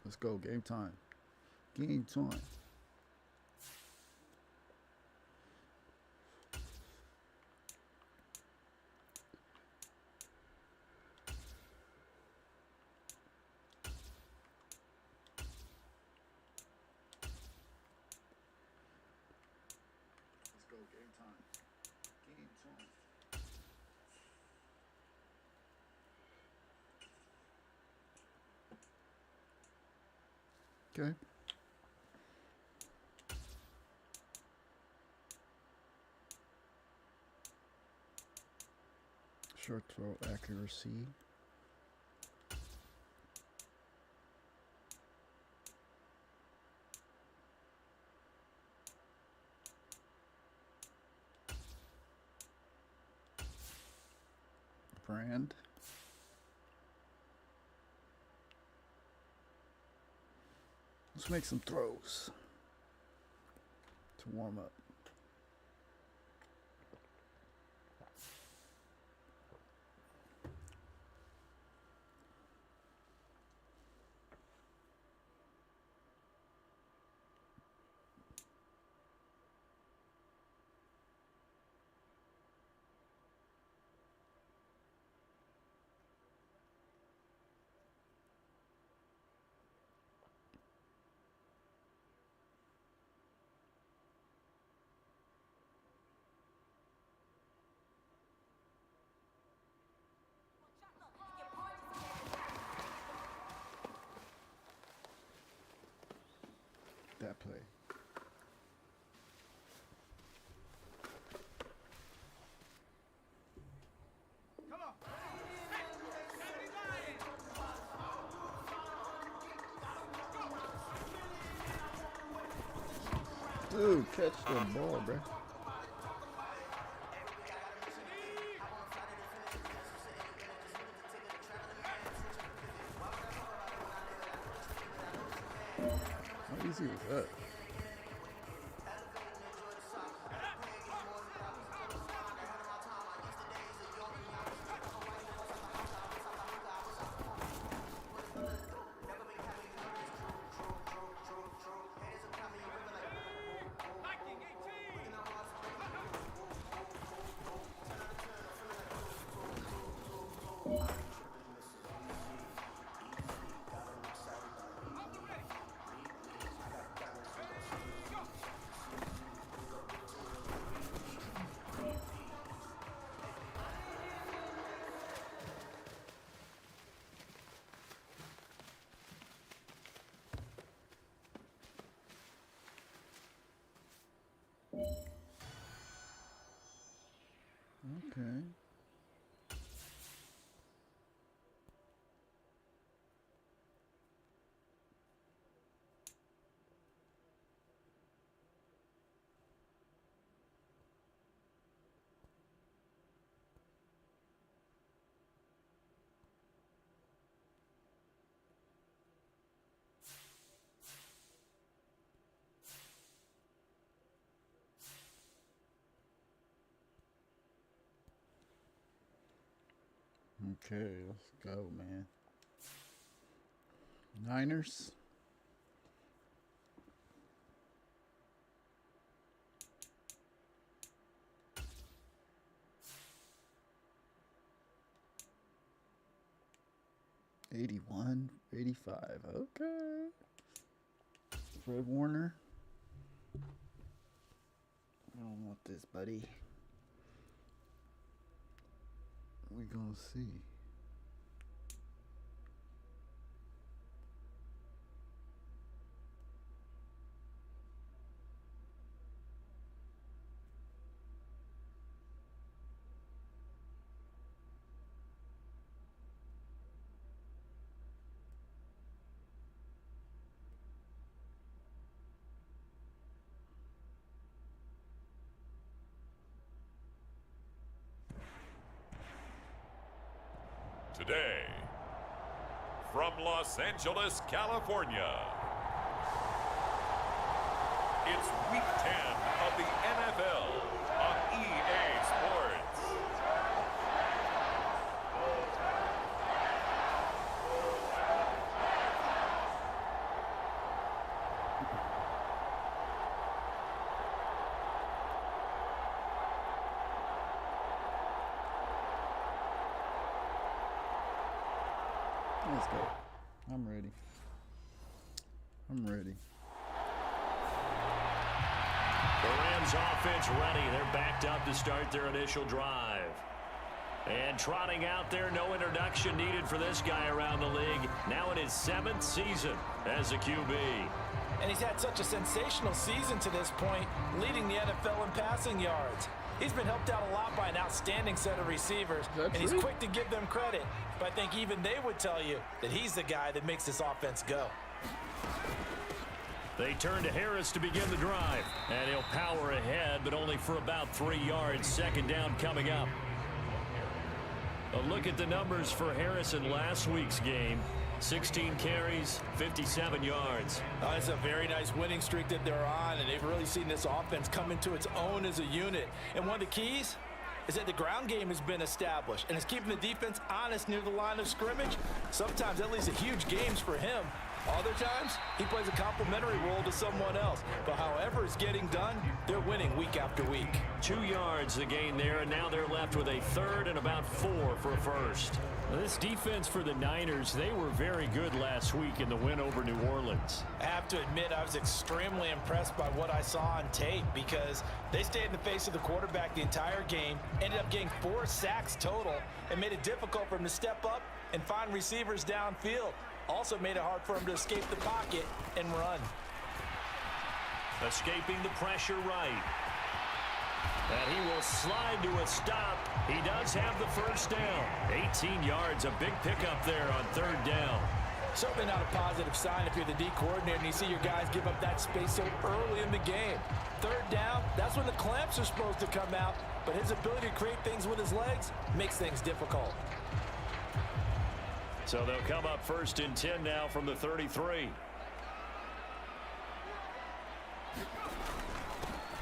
Let's go. Game time. Game time. Let's go. Game time. Game time. Okay. Short throw accuracy. Brand. Let's make some throws to warm up. That play. Come on. Dude, catch the ball, bro. How easy was that? Okay. Okay, let's go, man. Niners. '81, '85. Okay. Fred Warner. I don't want this, buddy. We gonna see. Today, from Los Angeles, California, it's Week 10 of the NFL on EA Sports. Let's go. I'm ready. I'm ready. The Rams offense ready. They're backed up to start their initial drive. And trotting out there, no introduction needed for this guy around the league. Now in his 7th season as a QB. And he's had such a sensational season to this point, leading the NFL in passing yards. He's been helped out a lot by an outstanding set of receivers, and he's quick to give them credit. But I think even they would tell you that he's the guy that makes this offense go. They turn to Harris to begin the drive. And he'll power ahead, but only for about 3 yards. Second down coming up. A look at the numbers for Harris in last week's game. 16 carries, 57 yards. It's a very nice winning streak that they're on, and they've really seen this offense come into its own as a unit. And one of the keys is that the ground game has been established, and it's keeping the defense honest near the line of scrimmage. Sometimes that leads to huge games for him. Other times, he plays a complementary role to someone else. But however it's getting done, they're winning week after week. 2 yards the gain there, and now they're left with a third and about 4 for a first. Now, this defense for the Niners, they were very good last week in the win over New Orleans. I have to admit, I was extremely impressed by what I saw on tape because they stayed in the face of the quarterback the entire game, ended up getting 4 sacks total, and made it difficult for him to step up and find receivers downfield. Also made it hard for him to escape the pocket and run. Escaping the pressure right. And he will slide to a stop. He does have the first down. 18 yards, a big pickup there on 3rd down. Certainly not a positive sign if you're the D coordinator and you see your guys give up that space so early in the game. 3rd down, that's when the clamps are supposed to come out, but his ability to create things with his legs makes things difficult. So they'll come up 1st and 10 now from the 33.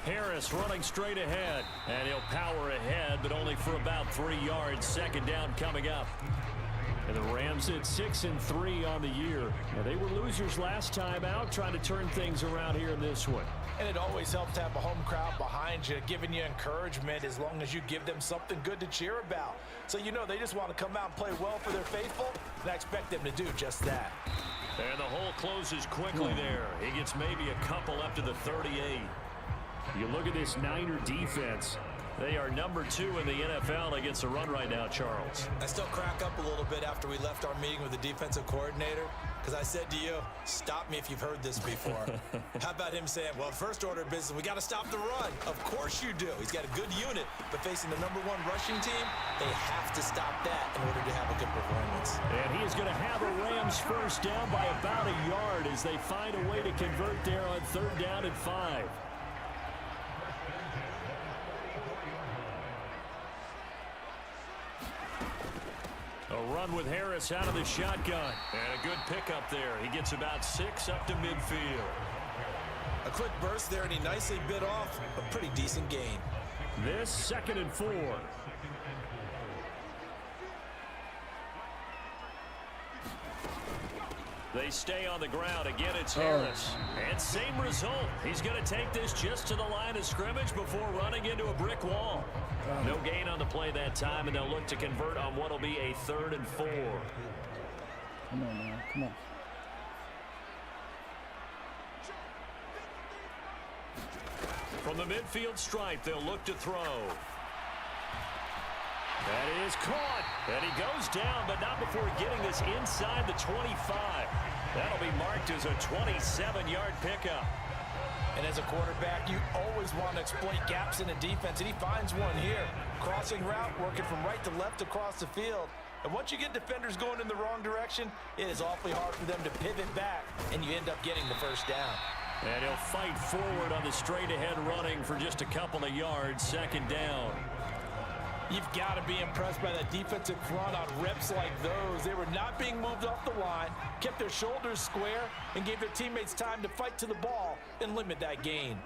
Harris running straight ahead, and he'll power ahead, but only for about 3 yards. 2nd down coming up. And the Rams at 6-3 on the year. Now, they were losers last time out, trying to turn things around here in this one. And it always helps to have a home crowd behind you, giving you encouragement as long as you give them something good to cheer about. So you know they just want to come out and play well for their faithful, and I expect them to do just that. And the hole closes quickly there. He gets maybe a couple up to the 38. You look at this Niner defense. They are number 2 in the NFL against the run right now, Charles. I still crack up a little bit after we left our meeting with the defensive coordinator because I said to you, stop me if you've heard this before. How about him saying, well, first order of business, we got to stop the run. Of course you do. He's got a good unit, but facing the number 1 rushing team, they have to stop that in order to have a good performance. And he is going to have a Rams first down by about a yard as they find a way to convert there on 3rd down and 5. A run with Harris out of the shotgun. And a good pickup there. He gets about 6 up to midfield. A quick burst there, and he nicely bit off a pretty decent gain. This 2nd and 4. They stay on the ground. Again, it's Harris. And same result. He's going to take this just to the line of scrimmage before running into a brick wall. No gain on the play that time, and they'll look to convert on what will be a 3rd and 4. Come on, man. Come on. From the midfield stripe, they'll look to throw. That is caught. And he goes down, but not before getting this inside the 25. That'll be marked as a 27-yard pickup. And as a quarterback, you always want to exploit gaps in the defense, and he finds one here. Crossing route, working from right to left across the field. And once you get defenders going in the wrong direction, it is awfully hard for them to pivot back, and you end up getting the first down. And he'll fight forward on the straight-ahead running for just a couple of yards. 2nd down. You've got to be impressed by that defensive front on reps like those. They were not being moved off the line, kept their shoulders square, and gave their teammates time to fight to the ball and limit that gain.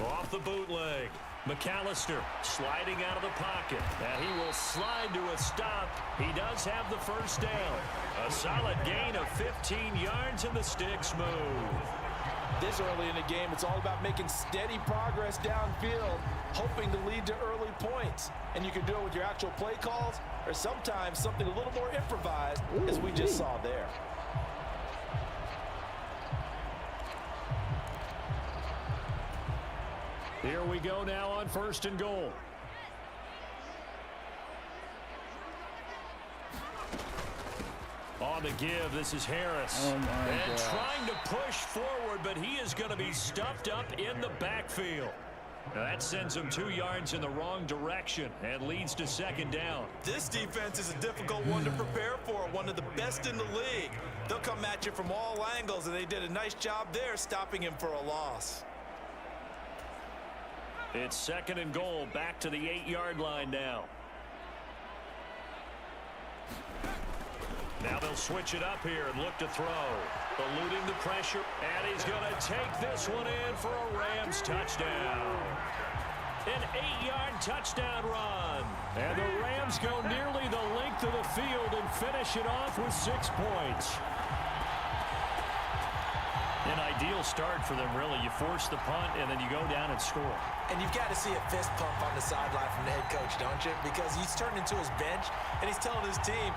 Off the bootleg. McAllister sliding out of the pocket. And he will slide to a stop. He does have the first down. A solid gain of 15 yards, and the sticks move. This early in the game, it's all about making steady progress downfield, hoping to lead to early points. And you can do it with your actual play calls or sometimes something a little more improvised, as we just saw there. Here we go now on 1st and goal. On the give, this is Harris. Oh, my and God. trying to push forward, but he is going to be stuffed up in the backfield. Now that sends him 2 yards in the wrong direction and leads to 2nd down. This defense is a difficult one to prepare for, one of the best in the league. They'll come at you from all angles, and they did a nice job there stopping him for a loss. It's 2nd and goal, back to the 8-yard line now. Now they'll switch it up here and look to throw. Eluding the pressure, and he's going to take this one in for a Rams touchdown. An 8-yard touchdown run. And the Rams go nearly the length of the field and finish it off with 6 points. An ideal start for them, really. You force the punt, and then you go down and score. And you've got to see a fist pump on the sideline from the head coach, don't you? Because he's turned into his bench, and he's telling his team,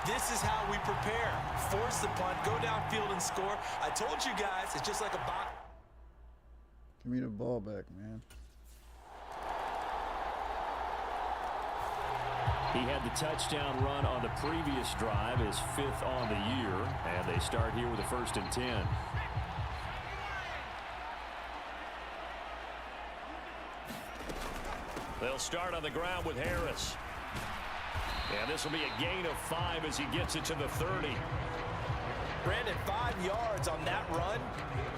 this is how we prepare. Force the punt, go downfield and score. I told you guys, it's just like a box. Give me the ball back, man. He had the touchdown run on the previous drive, his 5th on the year, and they start here with a 1st and 10. They'll start on the ground with Harris. And this will be a gain of 5 as he gets it to the 30. Brandon, 5 yards on that run.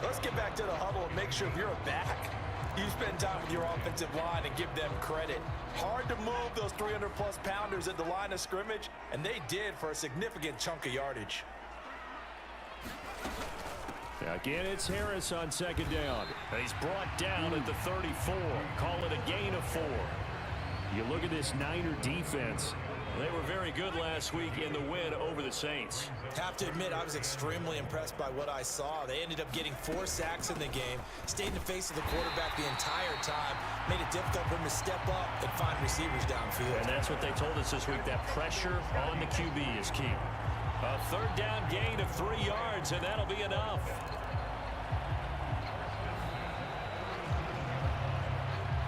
Let's get back to the huddle and make sure if you're a back, you spend time with your offensive line and give them credit. Hard to move those 300-plus pounders at the line of scrimmage, and they did for a significant chunk of yardage. Again, it's Harris on 2nd down. He's brought down at the 34. Call it a gain of 4. You look at this Niner defense. They were very good last week in the win over the Saints. Have to admit, I was extremely impressed by what I saw. They ended up getting 4 sacks in the game, stayed in the face of the quarterback the entire time, made it difficult for him to step up and find receivers downfield. And that's what they told us this week, that pressure on the QB is key. A 3rd down gain of 3 yards, and that'll be enough.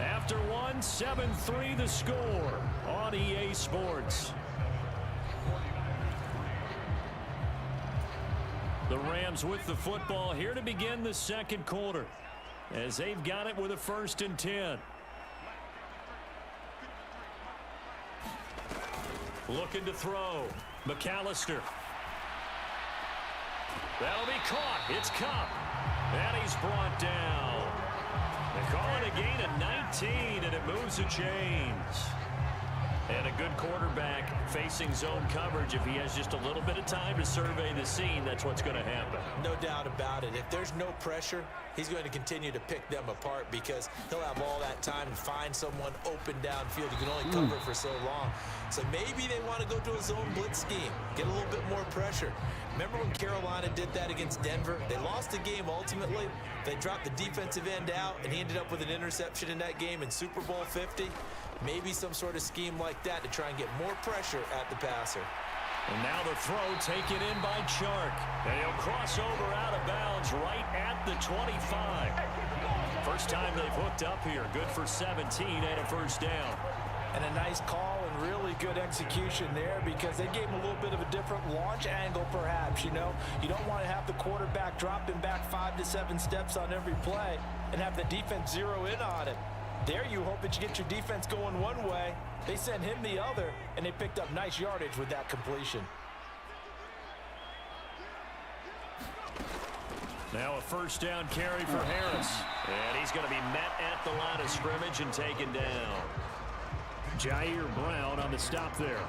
After 1, 7-3 the score on EA Sports. The Rams with the football here to begin the 2nd quarter as they've got it with a 1st and 10. Looking to throw. McAllister. That'll be caught. It's Cup. And he's brought down. They call it a gain of 19, and it moves the chains. And a good quarterback facing zone coverage. If he has just a little bit of time to survey the scene, that's what's going to happen. No doubt about it. If there's no pressure, he's going to continue to pick them apart because he'll have all that time to find someone open downfield. You can only cover for so long. So maybe they want to go to a zone blitz scheme, get a little bit more pressure. Remember when Carolina did that against Denver? They lost the game ultimately. They dropped the defensive end out, and he ended up with an interception in that game in Super Bowl 50. Maybe some sort of scheme like that to try and get more pressure at the passer. And now the throw taken in by Chark. And he'll cross over out of bounds right at the 25. First time they've hooked up here. Good for 17 and a 1st down. And a nice call and really good execution there because they gave him a little bit of a different launch angle perhaps, you know. You don't want to have the quarterback dropping back 5 to 7 steps on every play and have the defense zero in on him. There you hope that you get your defense going one way. They sent him the other, and they picked up nice yardage with that completion. Now a 1st down carry for Harris. And he's going to be met at the line of scrimmage and taken down. Jair Brown on the stop there.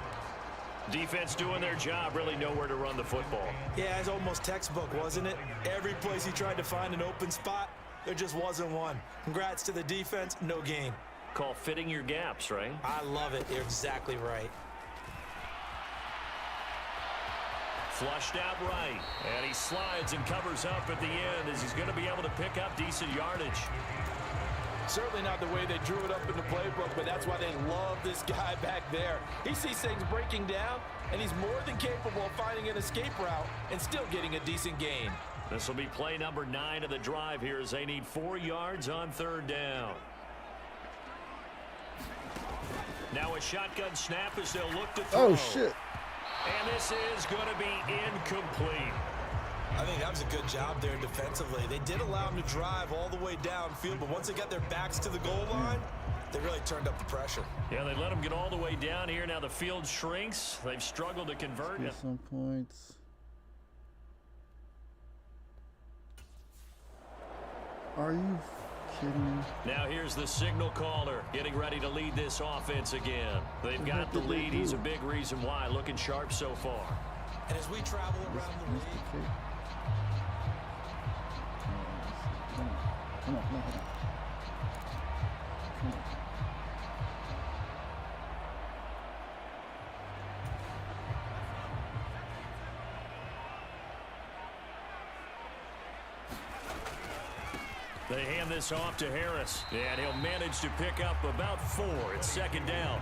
Defense doing their job, really nowhere to run the football. Yeah, it's almost textbook, wasn't it? Every place he tried to find an open spot, there just wasn't one. Congrats to the defense, no gain. Call fitting your gaps, right? I love it. You're exactly right. Flushed out right. And he slides and covers up at the end as he's going to be able to pick up decent yardage. Certainly not the way they drew it up in the playbook, but that's why they love this guy back there. He sees things breaking down, and he's more than capable of finding an escape route and still getting a decent gain. This will be play number 9 of the drive here as they need 4 yards on 3rd down. Now a shotgun snap as they'll look to throw. Oh, shit. And this is going to be incomplete. I think that was a good job there defensively. They did allow him to drive all the way downfield, but once they got their backs to the goal line, they really turned up the pressure. Yeah, they let him get all the way down here. Now the field shrinks. They've struggled to convert. Get some points. Are you kidding me? Now here's the signal caller getting ready to lead this offense again. They've got the lead. He's a big reason why. Looking sharp so far. And as we travel around the league, Come on. They hand this off to Harris, and he'll manage to pick up about 4. It's 2nd down.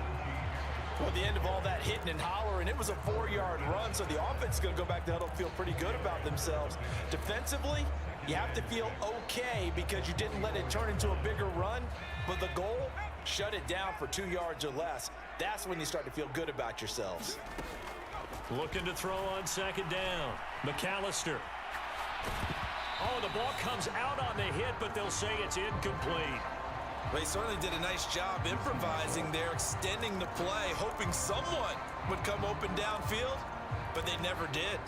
Well, at the end of all that hitting and hollering, it was a 4-yard run, so the offense is going to go back to huddle, feel pretty good about themselves. Defensively, you have to feel okay because you didn't let it turn into a bigger run, but the goal, shut it down for 2 yards or less. That's when you start to feel good about yourselves. Looking to throw on 2nd down. McAllister. Oh, the ball comes out on the hit, but they'll say it's incomplete. Well, he certainly did a nice job improvising there, extending the play, hoping someone would come open downfield, but they never did.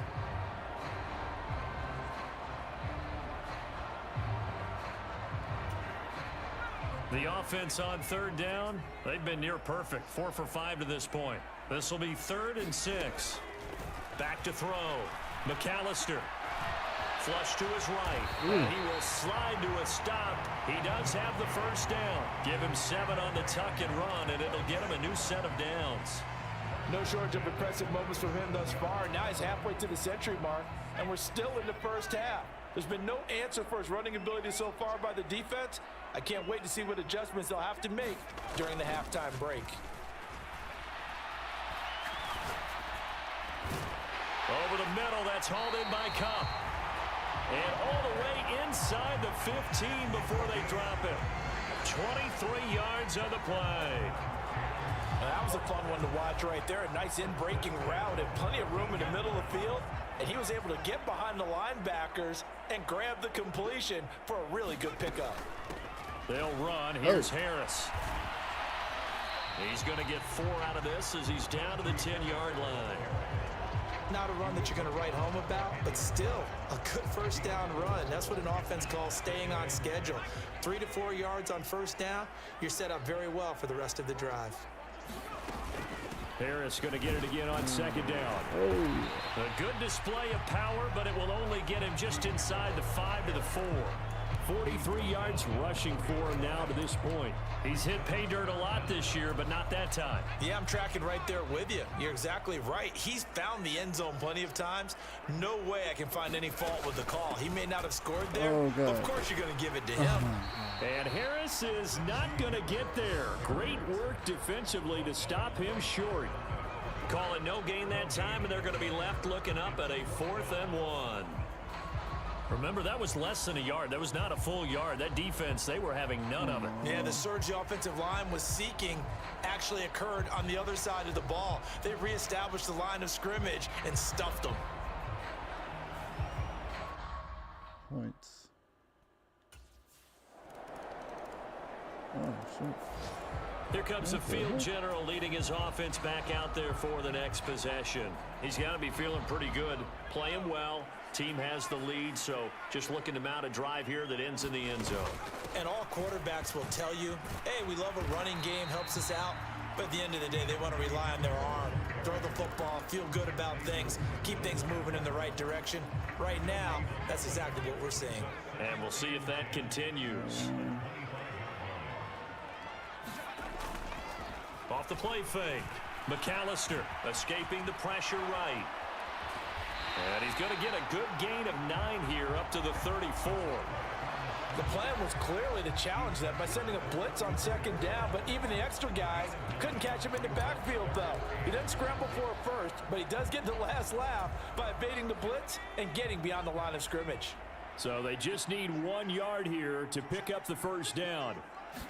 The offense on 3rd down, they've been near perfect. 4 for 5 to this point. This will be 3rd and 6. Back to throw. McAllister. Flush to his right. And he will slide to a stop. He does have the 1st down. Give him 7 on the tuck and run, and it'll get him a new set of downs. No shortage of impressive moments from him thus far. Now he's halfway to the century mark, and we're still in the 1st half. There's been no answer for his running ability so far by the defense. I can't wait to see what adjustments they'll have to make during the halftime break. Over the middle, that's hauled in by Cup. And all the way inside the 15 before they drop it. 23 yards on the play. That was a fun one to watch right there. A nice in-breaking route and plenty of room in the middle of the field. And he was able to get behind the linebackers and grab the completion for a really good pickup. They'll run. Here's Harris. He's going to get 4 out of this as he's down to the 10-yard line. Not a run that you're going to write home about, but still a good 1st down run. That's what an offense calls staying on schedule. 3 to 4 yards on 1st down, you're set up very well for the rest of the drive. Harris going to get it again on 2nd down. A good display of power, but it will only get him just inside the 5 to the 4. 43 yards rushing for him now to this point. He's hit pay dirt a lot this year, but not that time. Yeah, I'm tracking right there with you. You're exactly right. He's found the end zone plenty of times. No way I can find any fault with the call. He may not have scored there. Of course you're going to give it to him. And Harris is not going to get there. Great work defensively to stop him short. Call it no gain that time, and they're going to be left looking up at a 4th and 1. Remember, that was less than a yard. That was not a full yard. That defense, they were having none of it. Yeah, the surge the offensive line was seeking actually occurred on the other side of the ball. They reestablished the line of scrimmage and stuffed them. Points. Oh, shit. Here comes the field general leading his offense back out there for the next possession. He's got to be feeling pretty good, playing well. Team has the lead, so just looking to mount a drive here that ends in the end zone. And all quarterbacks will tell you, hey, we love a running game, helps us out. But at the end of the day, they want to rely on their arm, throw the football, feel good about things, keep things moving in the right direction. Right now, that's exactly what we're seeing. And we'll see if that continues. Off the play fake. McAllister escaping the pressure right. And he's going to get a good gain of 9 here up to the 34. The plan was clearly to challenge them by sending a blitz on second down, but even the extra guys couldn't catch him in the backfield, though. He doesn't scramble for a first, but he does get the last laugh by evading the blitz and getting beyond the line of scrimmage. So they just need 1 yard here to pick up the first down.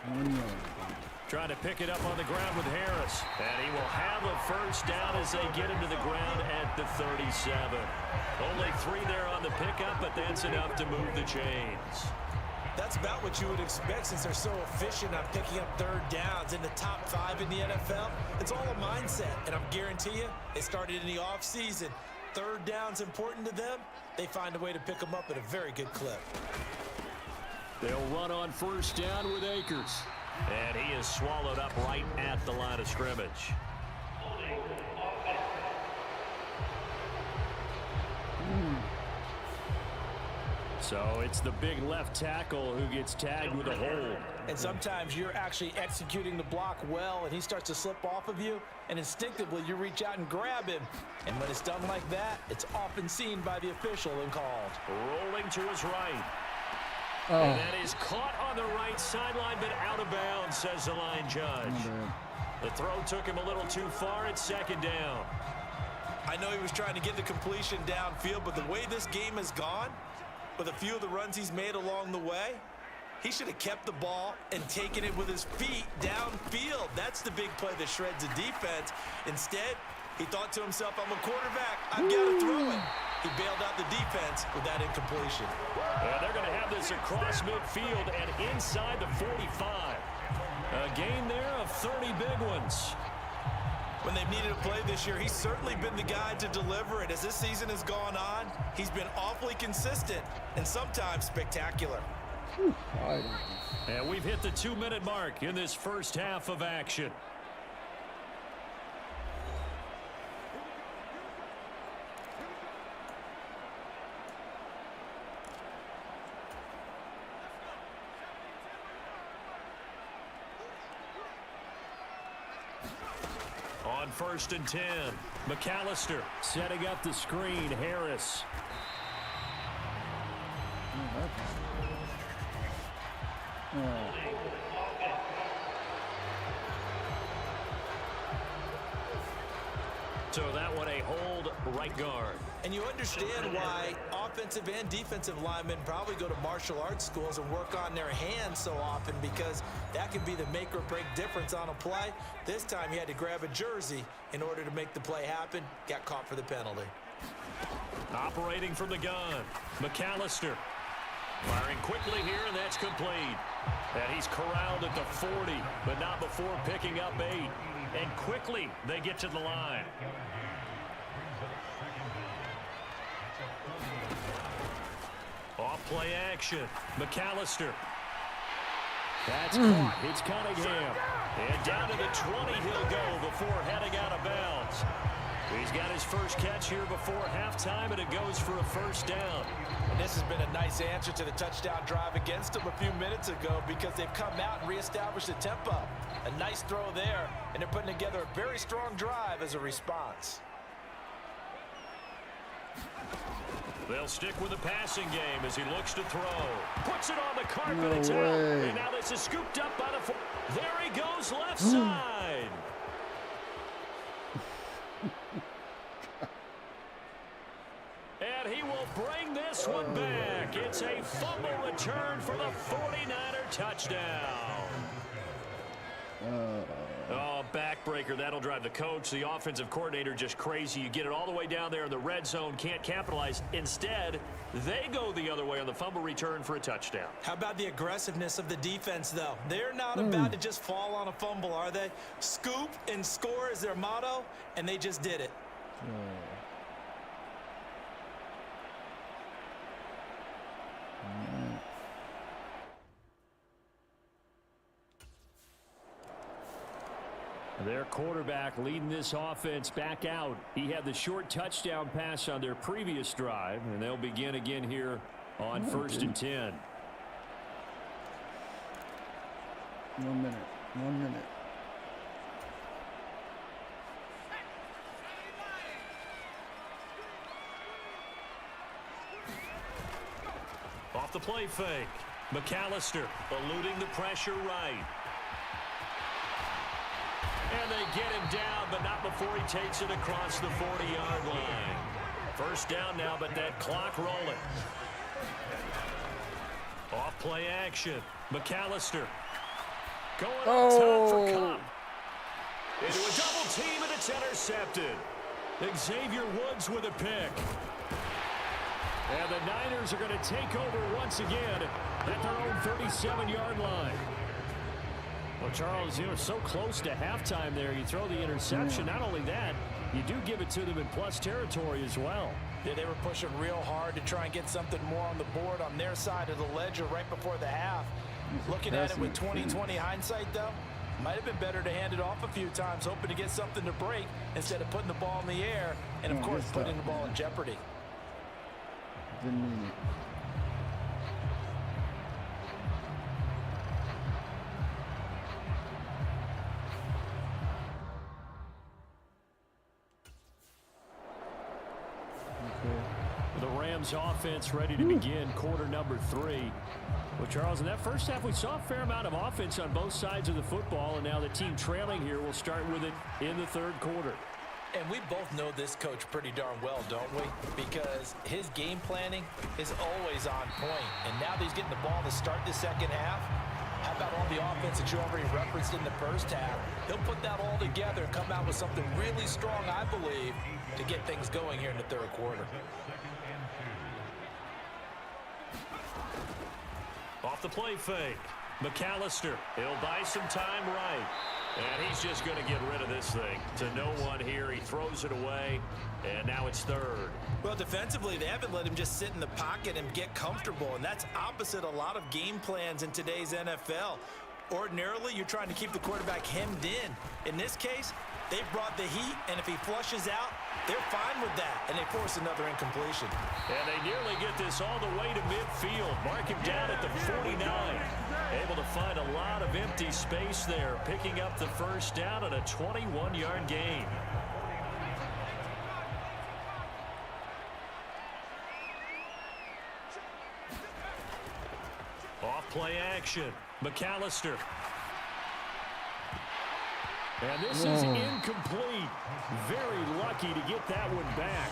1 yard. Trying to pick it up on the ground with Harris. And he will have a first down as they get into the ground at the 37. Only 3 there on the pickup, but that's enough to move the chains. That's about what you would expect since they're so efficient on picking up third downs in the top 5 in the NFL. It's all a mindset, and I guarantee you, they started in the offseason. Third down's important to them. They find a way to pick them up at a very good clip. They'll run on first down with Akers. And he is swallowed up right at the line of scrimmage. So it's the big left tackle who gets tagged with a hold. And sometimes you're actually executing the block well, and he starts to slip off of you, and instinctively you reach out and grab him. And when it's done like that, it's often seen by the official and called. Rolling to his right. Oh. And that is caught on the right sideline, but out of bounds, says the line judge. The throw took him a little too far at second down. I know he was trying to get the completion downfield, but the way this game has gone, with a few of the runs he's made along the way, he should have kept the ball and taken it with his feet downfield. That's the big play that shreds the defense. Instead, he thought to himself, I'm a quarterback, I've got to throw it. He bailed out the defense with that incompletion. They're going to have this across midfield and inside the 45. A gain there of 30 big ones. When they've needed a play this year, he's certainly been the guy to deliver it. As this season has gone on, he's been awfully consistent and sometimes spectacular. And we've hit the 2-minute mark in this first half of action. On 1st and 10, McAllister setting up the screen. Harris. So that one a hold right guard. And you understand why offensive and defensive linemen probably go to martial arts schools and work on their hands so often, because that can be the make or break difference on a play. This time he had to grab a jersey in order to make the play happen. Got caught for the penalty. Operating from the gun, McAllister. Firing quickly here, and that's complete. And he's corralled at the 40, but not before picking up 8. And quickly they get to the line. Off play action. McAllister. That's caught. It's Cunningham. And down to the 20 he'll go before heading out of bounds. He's got his first catch here before halftime, and it goes for a first down. And this has been a nice answer to the touchdown drive against them a few minutes ago, because they've come out and reestablished the tempo. A nice throw there, and they're putting together a very strong drive as a response. They'll stick with the passing game as he looks to throw. Puts it on the carpet. No it's out. way. And now this is scooped up by the there he goes, left side. And he will bring this one back. It's a fumble return for the 49er touchdown. Oh, backbreaker. That'll drive the coach, the offensive coordinator, just crazy. You get it all the way down there in the red zone, can't capitalize. Instead, they go the other way on the fumble return for a touchdown. How about the aggressiveness of the defense, though? They're not about to just fall on a fumble, are they? Scoop and score is their motto, and they just did it. Their quarterback leading this offense back out. He had the short touchdown pass on their previous drive, and they'll begin again here on 1st and 10. 1 minute. 1 minute. play fake. McAllister eluding the pressure right. And they get him down, but not before he takes it across the 40-yard line. First down now, but that clock rolling. Off play action. McAllister going up top for Cup. Into a double team, and it's intercepted. Xavier Woods with a pick. And the Niners are going to take over once again at their own 37-yard line. Well, Charles, you know, so close to halftime there. You throw the interception. Not only that, you do give it to them in plus territory as well. Yeah, they were pushing real hard to try and get something more on the board on their side of the ledger right before the half. Looking at it with 20/20 hindsight, though, might have been better to hand it off a few times, hoping to get something to break instead of putting the ball in the air and, of course, putting the ball in jeopardy. Didn't mean it. The Rams offense ready to begin quarter number 3. Well, Charles, in that first half, we saw a fair amount of offense on both sides of the football, and now the team trailing here will start with it in the third quarter. And we both know this coach pretty darn well, don't we? Because his game planning is always on point. And now that he's getting the ball to start the second half, how about all the offense that you already referenced in the first half? He'll put that all together and come out with something really strong, I believe, to get things going here in the third quarter. Off the play fake. McAllister, he'll buy some time right. And he's just going to get rid of this thing. To no one here. He throws it away. And now it's third. Well, defensively, they haven't let him just sit in the pocket and get comfortable. And that's opposite a lot of game plans in today's NFL. Ordinarily, you're trying to keep the quarterback hemmed in. In this case, they brought the heat. And if he flushes out, they're fine with that. And they force another incompletion. And they nearly get this all the way to midfield. Mark him down at the 49. Able to find a lot of empty space there, picking up the first down and a 21-yard gain. Off play action. McAllister. And this is incomplete. Very lucky to get that one back.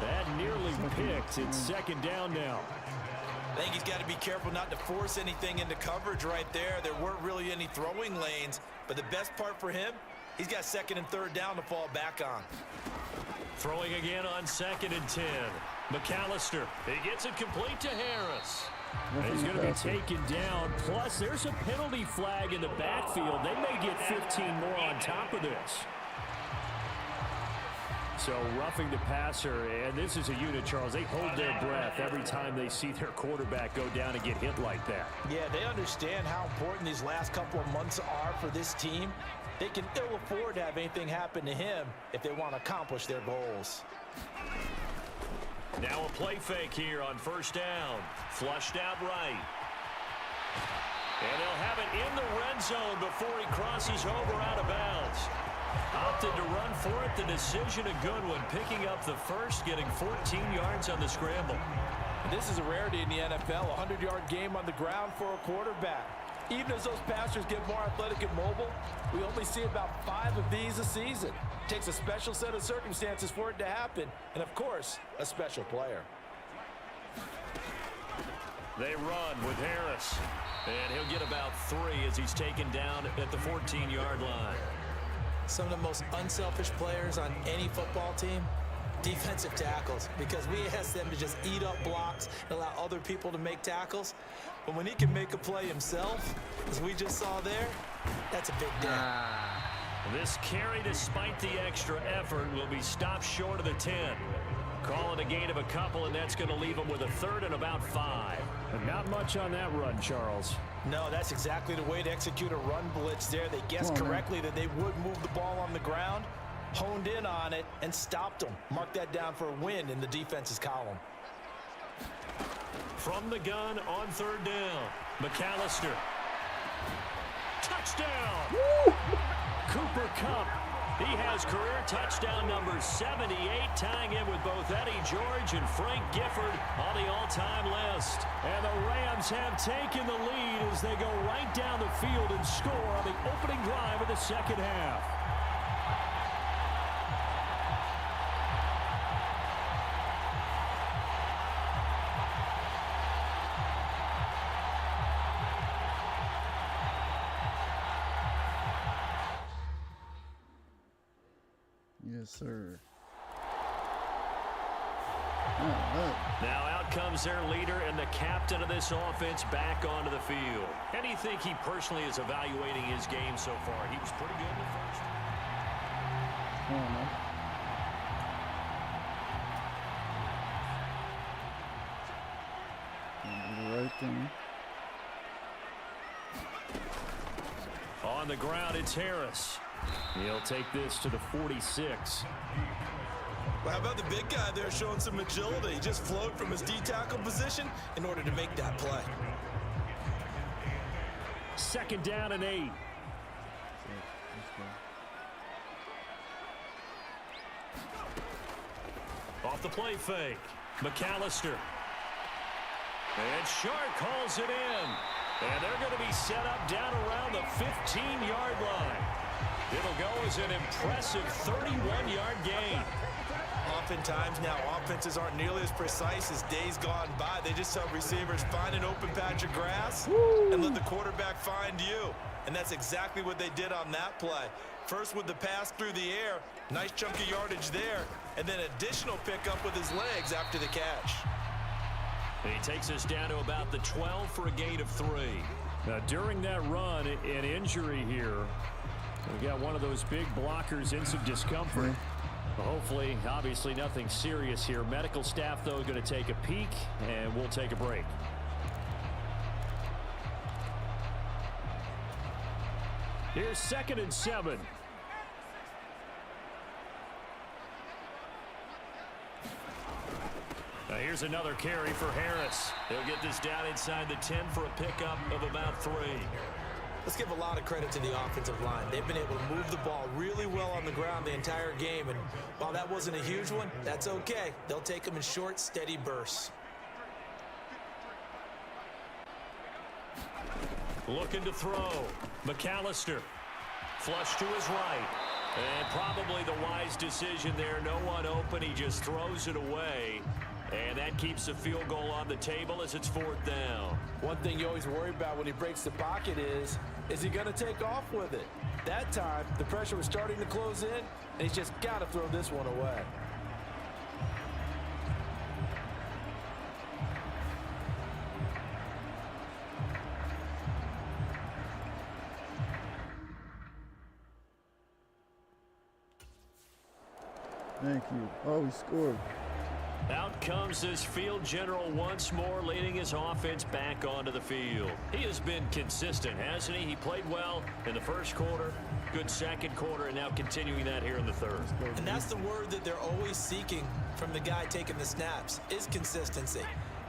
That nearly picked. It's second down now. I think he's got to be careful not to force anything into coverage right there. There weren't really any throwing lanes. But the best part for him, he's got second and third down to fall back on. Throwing again on second and 10. McAllister, he gets it complete to Harris. And he's going to be taken down. Plus, there's a penalty flag in the backfield. They may get 15 more on top of this. So roughing the passer, and this is a unit, Charles. They hold their breath every time they see their quarterback go down and get hit like that. Yeah, they understand how important these last couple of months are for this team. They can ill afford to have anything happen to him if they want to accomplish their goals. Now a play fake here on first down. Flushed out right. And they'll have it in the red zone before he crosses over out of bounds. Opted to run for it. The decision a good one. Picking up the first, getting 14 yards on the scramble. This is a rarity in the NFL, a 100-yard game on the ground for a quarterback. Even as those passers get more athletic and mobile, we only see about 5 of these a season. It takes a special set of circumstances for it to happen, and of course, a special player. They run with Harris, and he'll get about 3 as he's taken down at the 14-yard line. Some of the most unselfish players on any football team, defensive tackles, because we ask them to just eat up blocks and allow other people to make tackles. But when he can make a play himself, as we just saw there, that's a big deal. This carry, despite the extra effort, will be stopped short of the 10. Call it a gain of a couple, and that's going to leave him with a third and about 5. But not much on that run, Charles. No, that's exactly the way to execute a run blitz there. They guessed correctly that they would move the ball on the ground, honed in on it, and stopped them. Mark that down for a win in the defense's column. From the gun on third down, McAllister. Touchdown! Woo! Cooper Kupp He has career touchdown number 78, tying in with both Eddie George and Frank Gifford on the all-time list. And the Rams have taken the lead as they go right down the field and score on the opening drive of the second half. Yes, sir. Now out comes their leader and the captain of this offense back onto the field. How do you think he personally is evaluating his game so far? He was pretty good in the first. I don't know. Do the right thing. On the ground, it's Harris. He'll take this to the 46. Well, how about the big guy there showing some agility? He just flowed from his D-tackle position in order to make that play. Second down and 8. Off the play fake. McAllister. And Shark calls it in. And they're going to be set up down around the 15-yard line. It'll go as an impressive 31-yard gain. Oftentimes now offenses aren't nearly as precise as days gone by. They just tell receivers, find an open patch of grass and let the quarterback find you. And that's exactly what they did on that play. First with the pass through the air, nice chunk of yardage there, and then additional pickup with his legs after the catch. He takes us down to about the 12 for a gain of 3. Now, during that run, an injury here. We got one of those big blockers in some discomfort. Hopefully, obviously, nothing serious here. Medical staff, though, going to take a peek, and we'll take a break. Here's 2nd and 7. Now here's another carry for Harris. He'll get this down inside the 10 for a pickup of about 3. Let's give a lot of credit to the offensive line. They've been able to move the ball really well on the ground the entire game. And while that wasn't a huge one, that's okay. They'll take them in short, steady bursts. Looking to throw. McAllister. Flush to his right. And probably the wise decision there. No one open. He just throws it away. And that keeps the field goal on the table as it's 4th down. One thing you always worry about when he breaks the pocket is he going to take off with it? That time, the pressure was starting to close in, and he's just got to throw this one away. Thank you. Oh, we scored. Out comes this field general once more, leading his offense back onto the field. He has been consistent, hasn't he? He played well in the first quarter, good second quarter, and now continuing that here in the third. And that's the word that they're always seeking from the guy taking the snaps, is consistency.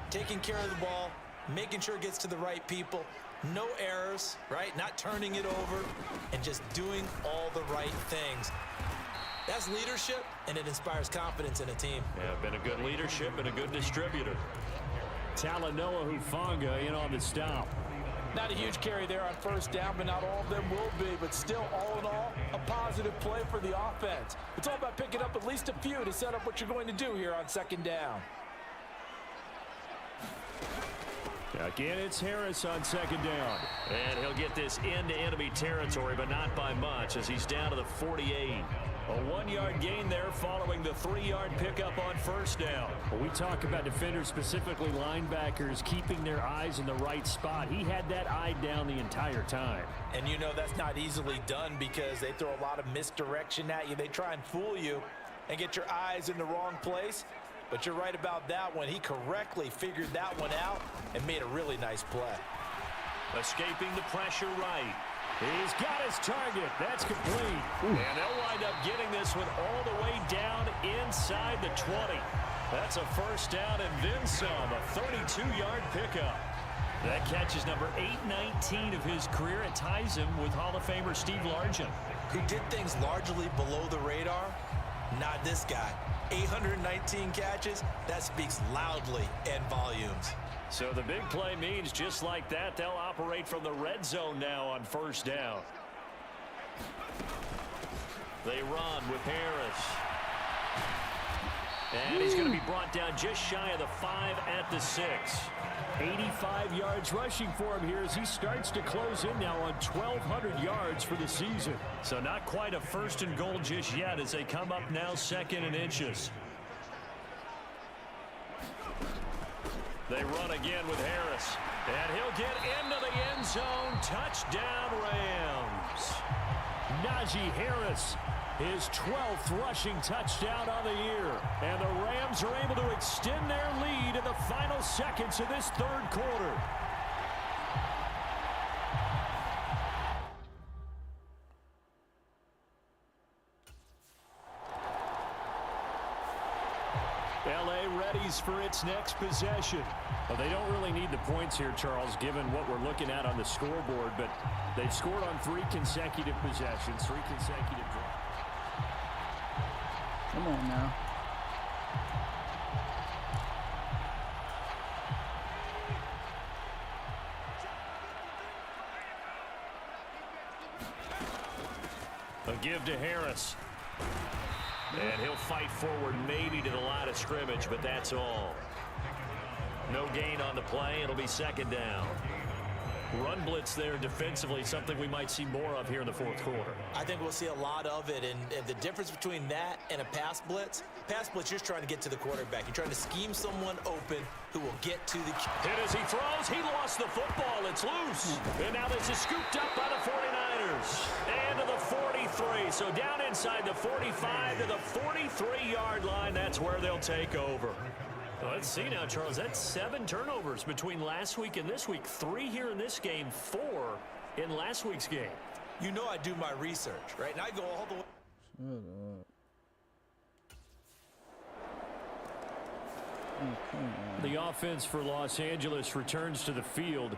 Taking care of the ball, making sure it gets to the right people, no errors, right? Not turning it over, and just doing all the right things. That's leadership, and it inspires confidence in a team. Yeah, been a good leadership and a good distributor. Talanoa Hufanga in on the stop. Not a huge carry there on first down, but not all of them will be. But still, all in all, a positive play for the offense. It's all about picking up at least a few to set up what you're going to do here on 2nd down. Again, it's Harris on 2nd down. And he'll get this into enemy territory, but not by much as he's down to the 48. A 1-yard gain there following the 3-yard pickup on first down. Well, we talk about defenders, specifically linebackers, keeping their eyes in the right spot. He had that eye down the entire time. And you know that's not easily done because they throw a lot of misdirection at you. They try and fool you and get your eyes in the wrong place. But you're right about that one. He correctly figured that one out and made a really nice play. Escaping the pressure right. He's got his target. That's complete. And they'll wind up getting this one all the way down inside the 20. That's a first down and then some, a 32-yard pickup. That catch is number 819 of his career. It ties him with Hall of Famer Steve Largent, who did things largely below the radar. Not this guy. 819 catches, that speaks loudly in volumes. So the big play means just like that, they'll operate from the red zone now on first down. They run with Harris. And he's going to be brought down just shy of the 5 at the 6. 85 yards rushing for him here as he starts to close in now on 1,200 yards for the season. So not quite a first and goal just yet as they come up now 2nd and inches. They run again with Harris. And he'll get into the end zone. Touchdown, Rams. Najee Harris, his 12th rushing touchdown on the year. And the Rams are able to extend their lead in the final seconds of this third quarter. L.A. readies for its next possession. Well, they don't really need the points here, Charles, given what we're looking at on the scoreboard, but they've scored on 3 consecutive possessions, 3 consecutive drives. Come on now. A give to Harris. And he'll fight forward maybe to the line of scrimmage, but that's all. No gain on the play. It'll be 2nd down. Run blitz there defensively, something we might see more of here in the 4th quarter. I think we'll see a lot of it, and the difference between that and a pass blitz, you're just trying to get to the quarterback. You're trying to scheme someone open who will get to the... Hit as he throws. He lost the football. It's loose. And now this is scooped up by the 49ers. And to the 43. So down inside the 45 to the 43-yard line. That's where they'll take over. Well, let's see now, Charles. That's 7 turnovers between last week and this week. 3 here in this game, 4 in last week's game. You know I do my research, right? And I go all the way. Shut up. Oh, come on. The offense for Los Angeles returns to the field.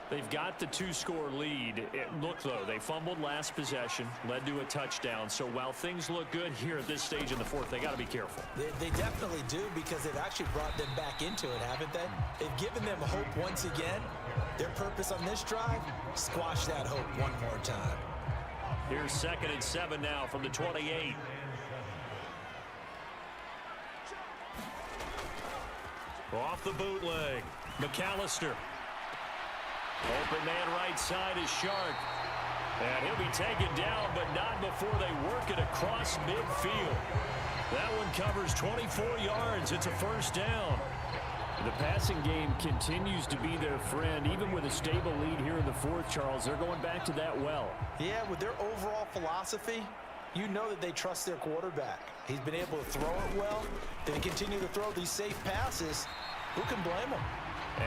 They've got the 2-score lead. Look, though, they fumbled last possession, led to a touchdown. So while things look good here at this stage in the 4th, they got to be careful. They definitely do, because they've actually brought them back into it, haven't they? They've given them hope once again. Their purpose on this drive, squash that hope one more time. Here's 2nd and 7 now from the 28. Off the bootleg, McAllister. Open man right side is Shark. And he'll be taken down, but not before they work it across midfield. That one covers 24 yards. It's a 1st down. The passing game continues to be their friend. Even with a stable lead here in the 4th, Charles, they're going back to that well. Yeah, with their overall philosophy, you know that they trust their quarterback. He's been able to throw it well. They continue to throw these safe passes. Who can blame him?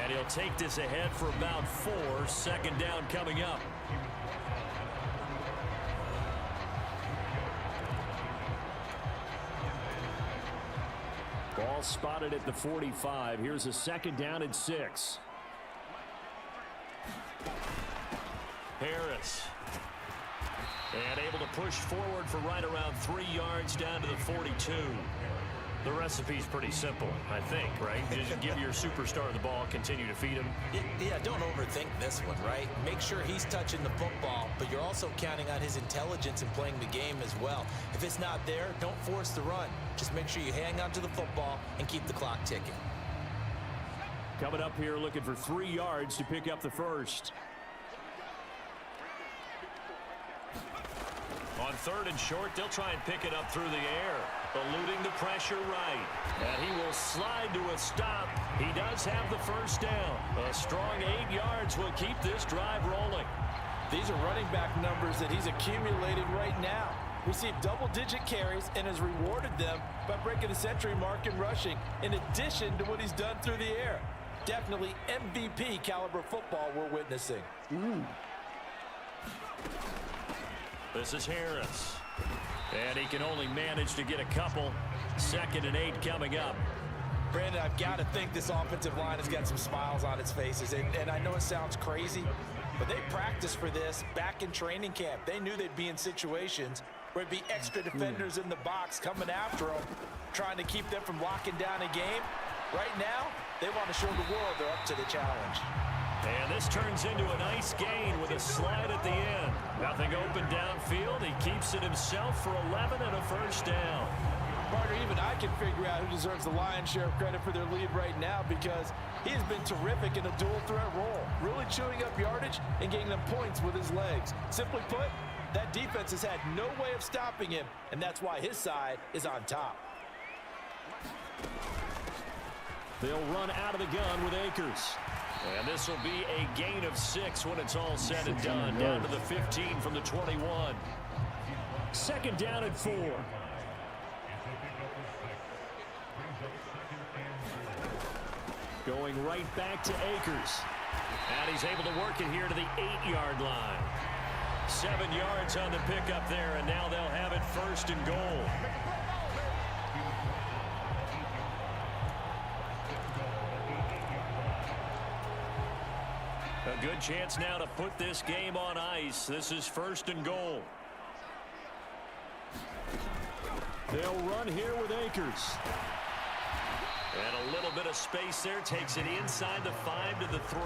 And he'll take this ahead for about 4. 2nd down coming up. Ball spotted at the 45. Here's a 2nd down and 6. Harris. And able to push forward for right around 3 yards down to the 42. The recipe's pretty simple, I think, right? Just give your superstar the ball, continue to feed him. Yeah, don't overthink this one, right? Make sure he's touching the football, but you're also counting on his intelligence in playing the game as well. If it's not there, don't force the run. Just make sure you hang on to the football and keep the clock ticking. Coming up here looking for 3 yards to pick up the 1st. On 3rd and short, they'll try and pick it up through the air. Eluding the pressure right. And he will slide to a stop. He does have the 1st down. A strong 8 yards will keep this drive rolling. These are running back numbers that he's accumulated right now. Received double-digit carries and has rewarded them by breaking the century mark in rushing, in addition to what he's done through the air. Definitely MVP caliber football we're witnessing. This is Harris. And he can only manage to get a couple. 2nd and 8 coming up. Brandon, I've got to think this offensive line has got some smiles on its faces. And I know it sounds crazy, but they practiced for this back in training camp. They knew they'd be in situations where it'd be extra defenders in the box coming after them, trying to keep them from locking down a game. Right now, they want to show the world they're up to the challenge. And this turns into a nice gain with a slide at the end. Nothing open downfield. He keeps it himself for 11 and a first down. Partner, even I can figure out who deserves the lion's share of credit for their lead right now, because he has been terrific in a dual threat role, really chewing up yardage and getting them points with his legs. Simply put, that defense has had no way of stopping him, and that's why his side is on top. They'll run out of the gun with Akers. And this will be a gain of 6 when it's all said and done. Down to the 15 from the 21. Second down and 4. Going right back to Akers. And he's able to work it here to the 8-yard line. 7 yards on the pickup there, and now they'll have it first and goal. A good chance now to put this game on ice. This is first and goal. They'll run here with Akers. And a little bit of space there. Takes it inside the 5 to the 3.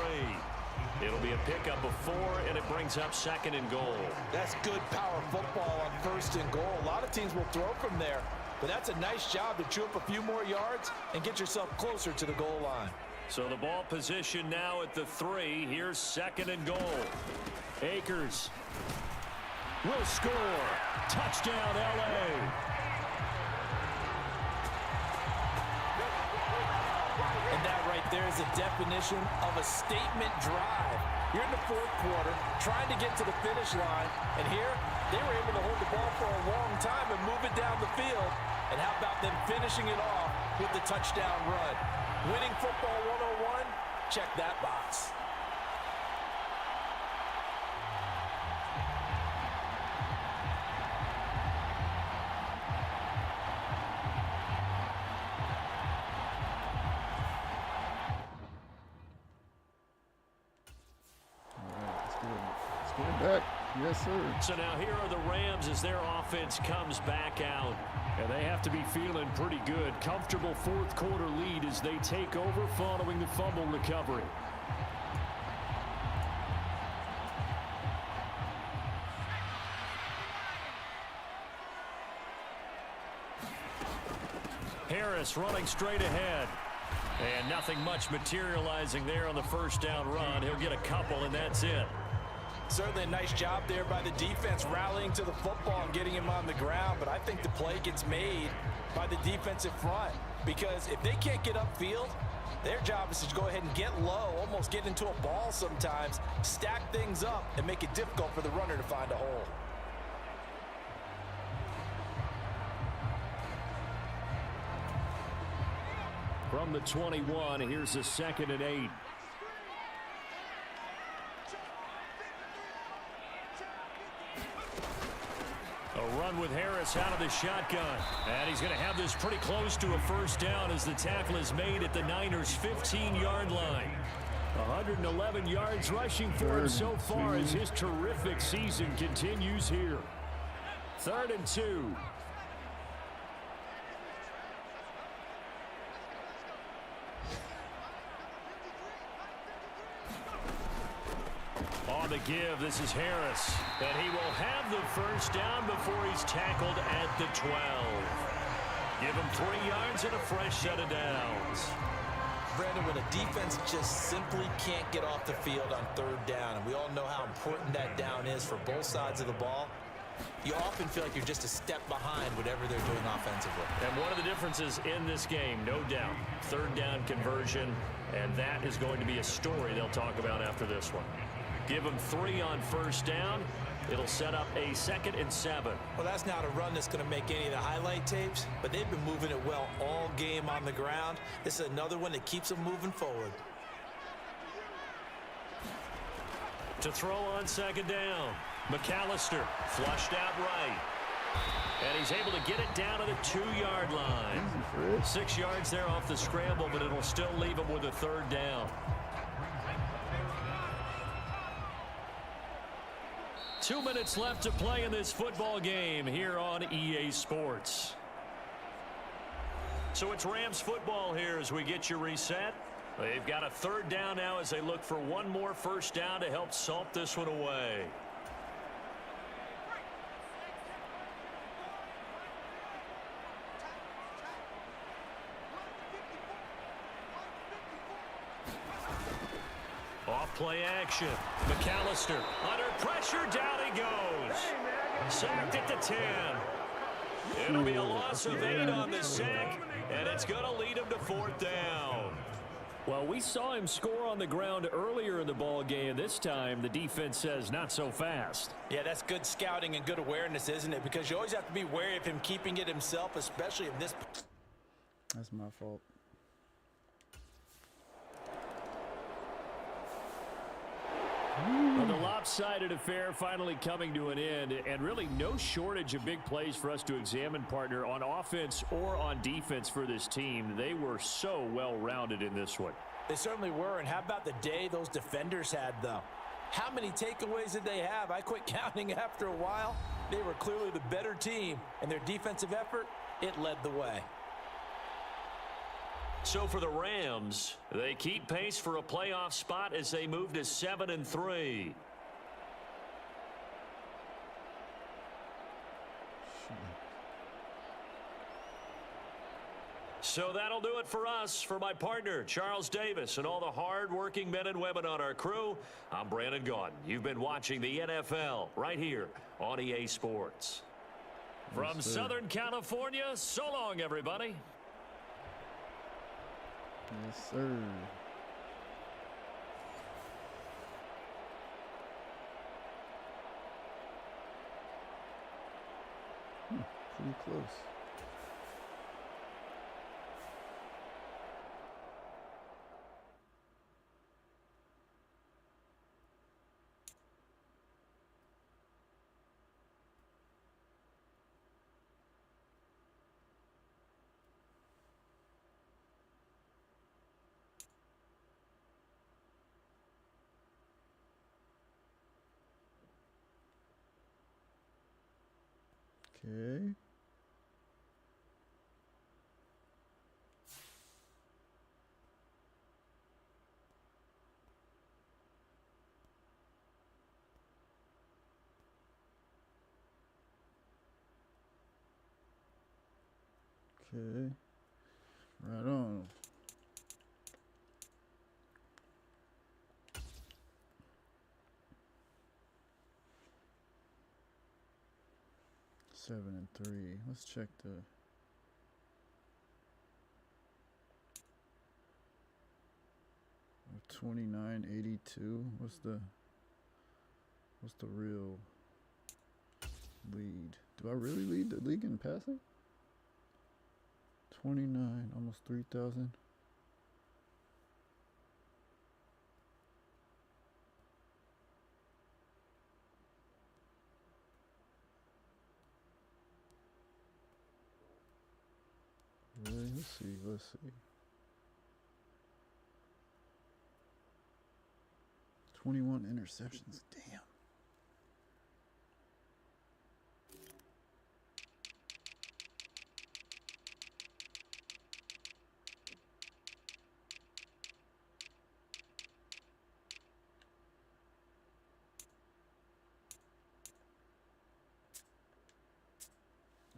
It'll be a pickup of 4, and it brings up second and goal. That's good power football on first and goal. A lot of teams will throw from there, but that's a nice job to chew up a few more yards and get yourself closer to the goal line. So the ball position now at the 3. Here's second and goal. Akers will score. Touchdown, L.A. And that right there is a definition of a statement drive. You're in the fourth quarter, trying to get to the finish line, and here they were able to hold the ball for a long time and move it down the field. And how about them finishing it off with the touchdown run? Winning football 101, check that box. Get it back. Yes, sir. So now here are the Rams as their offense comes back out. And they have to be feeling pretty good. Comfortable fourth quarter lead as they take over following the fumble recovery. Harris running straight ahead. And nothing much materializing there on the first down run. He'll get a couple, and that's it. Certainly a nice job there by the defense rallying to the football and getting him on the ground, but I think the play gets made by the defensive front, because if they can't get upfield, their job is to go ahead and get low, almost get into a ball sometimes, stack things up, and make it difficult for the runner to find a hole. From the 21, here's a second and 8. A run with Harris out of the shotgun. And he's going to have this pretty close to a first down as the tackle is made at the Niners' 15-yard line. 111 yards rushing for him so far as his terrific season continues here. 3rd and 2. On the give, this is Harris. And he will have the first down before he's tackled at the 12. Give him 3 yards and a fresh set of downs. Brandon, when a defense just simply can't get off the field on 3rd down, and we all know how important that down is for both sides of the ball, you often feel like you're just a step behind whatever they're doing offensively. And one of the differences in this game, no doubt, 3rd down conversion, and that is going to be a story they'll talk about after this one. Give them 3 on first down. It'll set up a 2nd and 7. Well, that's not a run that's going to make any of the highlight tapes, but they've been moving it well all game on the ground. This is another one that keeps them moving forward. To throw on 2nd down. McAllister flushed out right. And he's able to get it down to the 2-yard line. 6 yards there off the scramble, but it'll still leave him with a 3rd down. 2 minutes left to play in this football game here on EA Sports. So it's Rams football here as we get you reset. They've got a 3rd down now as they look for one more 1st down to help salt this one away. Off play action. McAllister under pressure. Down he goes. Sacked at the 10. It'll be a loss of 8 on the sack, and it's going to lead him to 4th down. Well, we saw him score on the ground earlier in the ball game. This time, the defense says not so fast. Yeah, that's good scouting and good awareness, isn't it? Because you always have to be wary of him keeping it himself, especially in this. That's my fault. Well, the lopsided affair finally coming to an end, and really no shortage of big plays for us to examine, partner, on offense or on defense for this team. They were so well-rounded in this one. They certainly were, and how about the day those defenders had, though? How many takeaways did they have? I quit counting after a while. They were clearly the better team, and their defensive effort, it led the way. So for the Rams, they keep pace for a playoff spot as they move to 7-3. So that'll do it for us. For my partner, Charles Davis, and all the hard-working men and women on our crew, I'm Brandon Gaudin. You've been watching the NFL right here on EA Sports. From Southern California, so long, everybody. Yes, sir. Pretty close. Okay. Okay. Right on. Seven and 3. Let's check the 29-82. What's the real lead? Do I really lead the league in passing? 29, almost 3,000. Really? Let's see. 21 interceptions. Damn.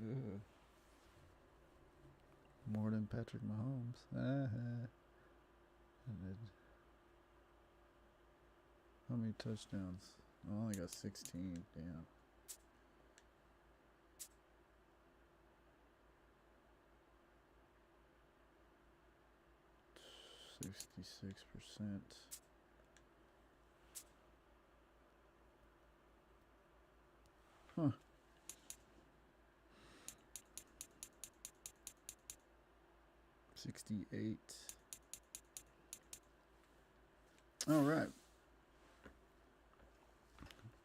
Ugh. More than Patrick Mahomes. And then, how many touchdowns? I only got 16. Damn. %. Huh. $68. All right.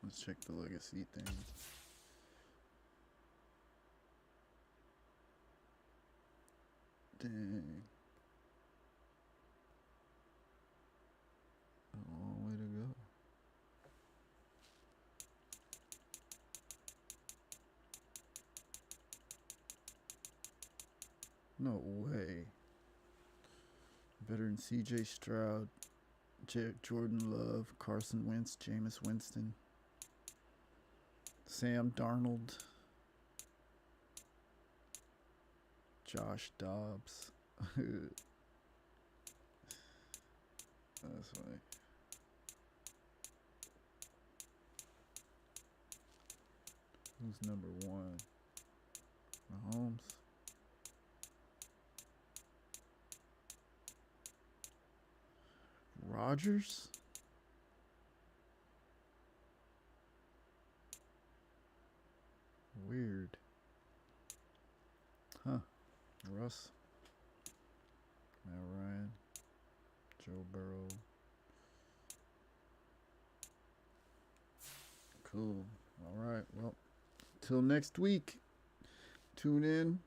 Let's check the legacy thing. Dang. A long way to go. No way. Better than C.J. Stroud, Jordan Love, Carson Wentz, Jameis Winston, Sam Darnold, Josh Dobbs. That's funny. Who's number one? Mahomes. Rodgers? Weird. Huh. Russ. Matt Ryan. Joe Burrow. Cool. All right. Well, till next week. Tune in.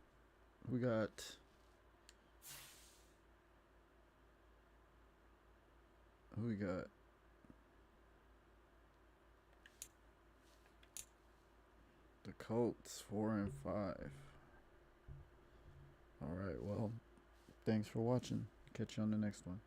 We got who we got? The Colts 4-5. All right. Well, thanks for watching. Catch you on the next one.